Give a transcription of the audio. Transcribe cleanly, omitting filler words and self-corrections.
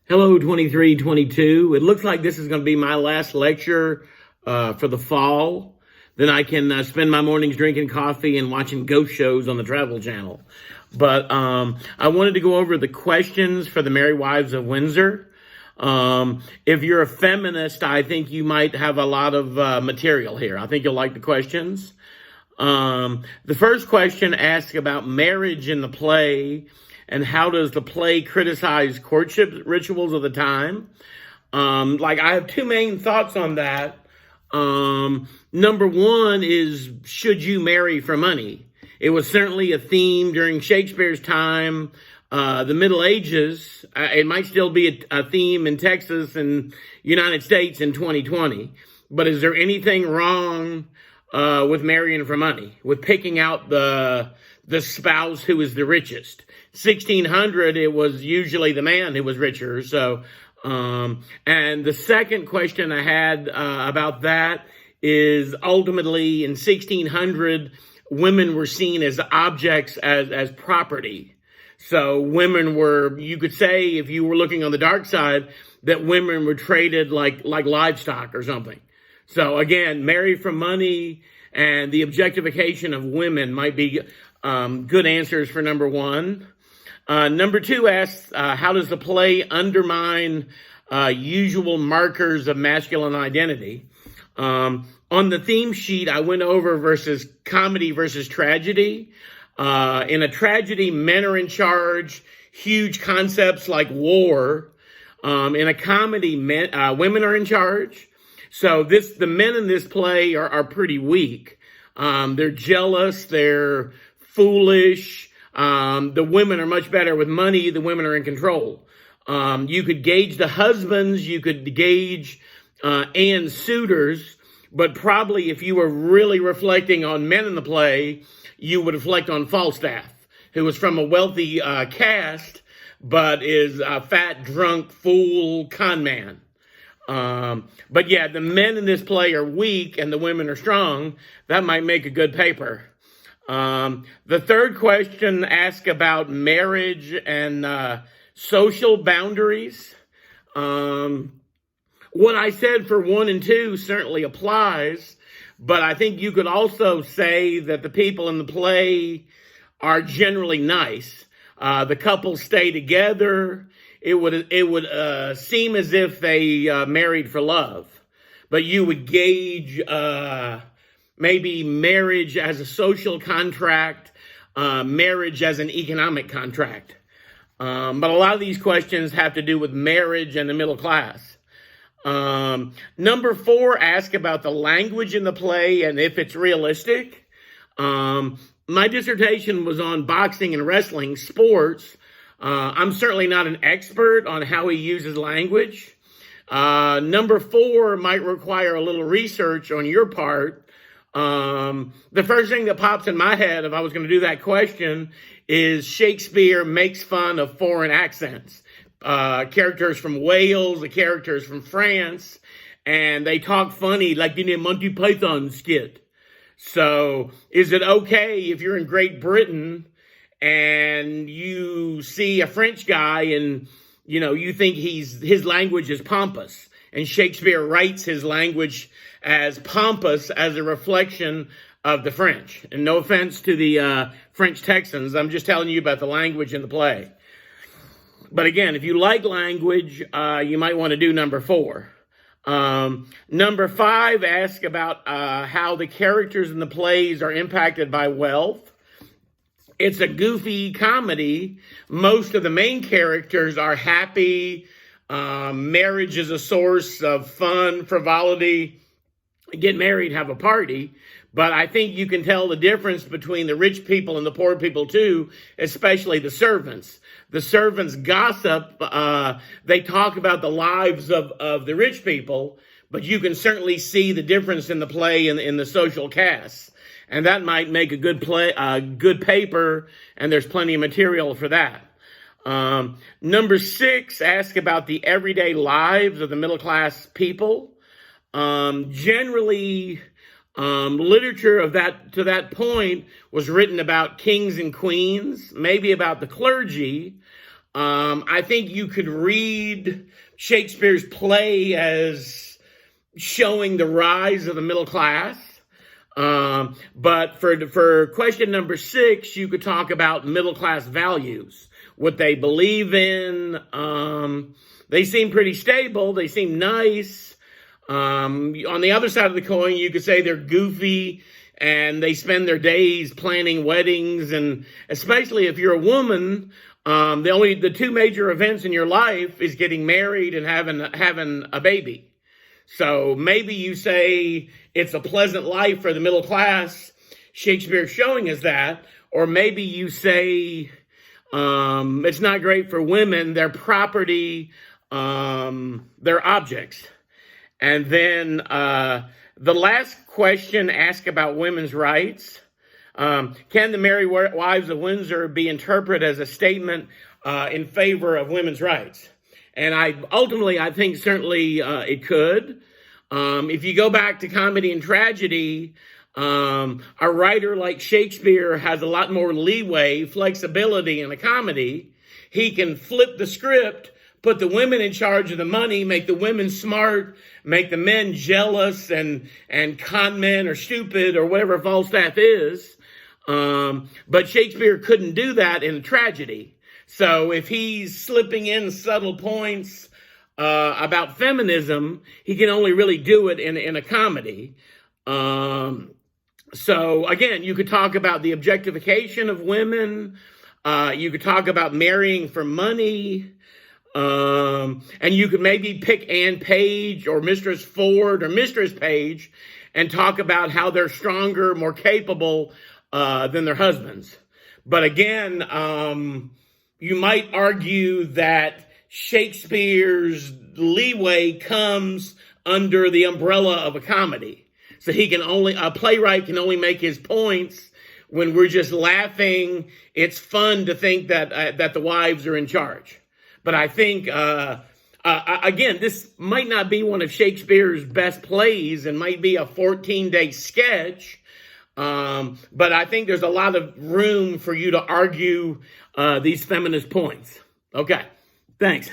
Hello, 2322. It looks like this is going to be my last lecture for the fall. Then I can spend my mornings drinking coffee and watching ghost shows on the Travel Channel. But I wanted to go over the questions for the Merry Wives of Windsor. If you're a feminist, I think you might have a lot of material here. I think you'll like the questions. The first question asks about marriage in the play and how does the play criticize courtship rituals of the time. I have two main thoughts on that. Number one is, should you marry for money? It was certainly a theme during Shakespeare's time, the Middle Ages. It might still be a theme in Texas and United States in 2020. But is there anything wrong with marrying for money, with picking out the spouse who is the richest? 1600, it was usually the man who was richer. So, and the second question I had about that is, ultimately in 1600, women were seen as objects, as property. So women were, you could say, if you were looking on the dark side, that women were traded like livestock or something. So again, marry for money and the objectification of women might be good answers for number one. Number two asks, how does the play undermine usual markers of masculine identity? On the theme sheet, I went over comedy versus tragedy. In a tragedy, men are in charge, huge concepts like war. In a comedy, women are in charge. So the men in this play are pretty weak. They're jealous, they're foolish. The women are much better with money. The women are in control. You could gauge the husbands, you could gauge and suitors, but probably if you were really reflecting on men in the play, you would reflect on Falstaff, who was from a wealthy caste, but is a fat, drunk, fool, con man. But yeah, the men in this play are weak and the women are strong. That might make a good paper. The third question asks about marriage and social boundaries. What I said for 1 and 2 certainly applies, but I think you could also say that the people in the play are generally nice. The couple stay together. It would seem as if they married for love, but you would gauge maybe marriage as a social contract, marriage as an economic contract. But a lot of these questions have to do with marriage and the middle class. Number 4 asks about the language in the play and if it's realistic. My dissertation was on boxing and wrestling, sports. I'm certainly not an expert on how he uses language. Number 4 might require a little research on your part. The first thing that pops in my head if I was going to do that question is Shakespeare makes fun of foreign accents. Characters from Wales, the characters from France, and they talk funny like in a Monty Python skit. So is it okay if you're in Great Britain and you see a French guy and, you think his language is pompous, and Shakespeare writes his language as pompous as a reflection of the French? And no offense to the French Texans, I'm just telling you about the language in the play. But again, if you like language, you might want to do number 4. Number 5 asks about how the characters in the plays are impacted by wealth. It's a goofy comedy. Most of the main characters are happy. Marriage is a source of fun, frivolity. Get married, have a party. But I think you can tell the difference between the rich people and the poor people too, especially the servants. The servants gossip. They talk about the lives of the rich people, but you can certainly see the difference in the play in the social casts. And that might make a good good paper, and there's plenty of material for that. Number 6 asks about the everyday lives of the middle class people. Generally, literature to that point was written about kings and queens, maybe about the clergy. I think you could read Shakespeare's play as showing the rise of the middle class. But for question number 6, you could talk about middle class values, what they believe in. They seem pretty stable. They seem nice. On the other side of the coin, you could say they're goofy and they spend their days planning weddings. And especially if you're a woman, the 2 major events in your life is getting married and having a baby. So maybe you say it's a pleasant life for the middle class. Shakespeare's showing us that. Or maybe you say it's not great for women. They're property, they're objects. And then the last question asks about women's rights. Can the Merry Wives of Windsor be interpreted as a statement in favor of women's rights? And I think certainly it could. If you go back to comedy and tragedy, a writer like Shakespeare has a lot more leeway, flexibility in a comedy. He can flip the script, put the women in charge of the money, make the women smart, make the men jealous and con men or stupid or whatever Falstaff is. But Shakespeare couldn't do that in a tragedy. So if he's slipping in subtle points about feminism, he can only really do it in a comedy. So again, you could talk about the objectification of women. You could talk about marrying for money. And you could maybe pick Anne Page or Mistress Ford or Mistress Page and talk about how they're stronger, more capable than their husbands. But again, you might argue that Shakespeare's leeway comes under the umbrella of a comedy. So a playwright can only make his points when we're just laughing. It's fun to think that the wives are in charge. But I think, again, this might not be one of Shakespeare's best plays and might be a 14-day sketch. But I think there's a lot of room for you to argue these feminist points. Okay, thanks.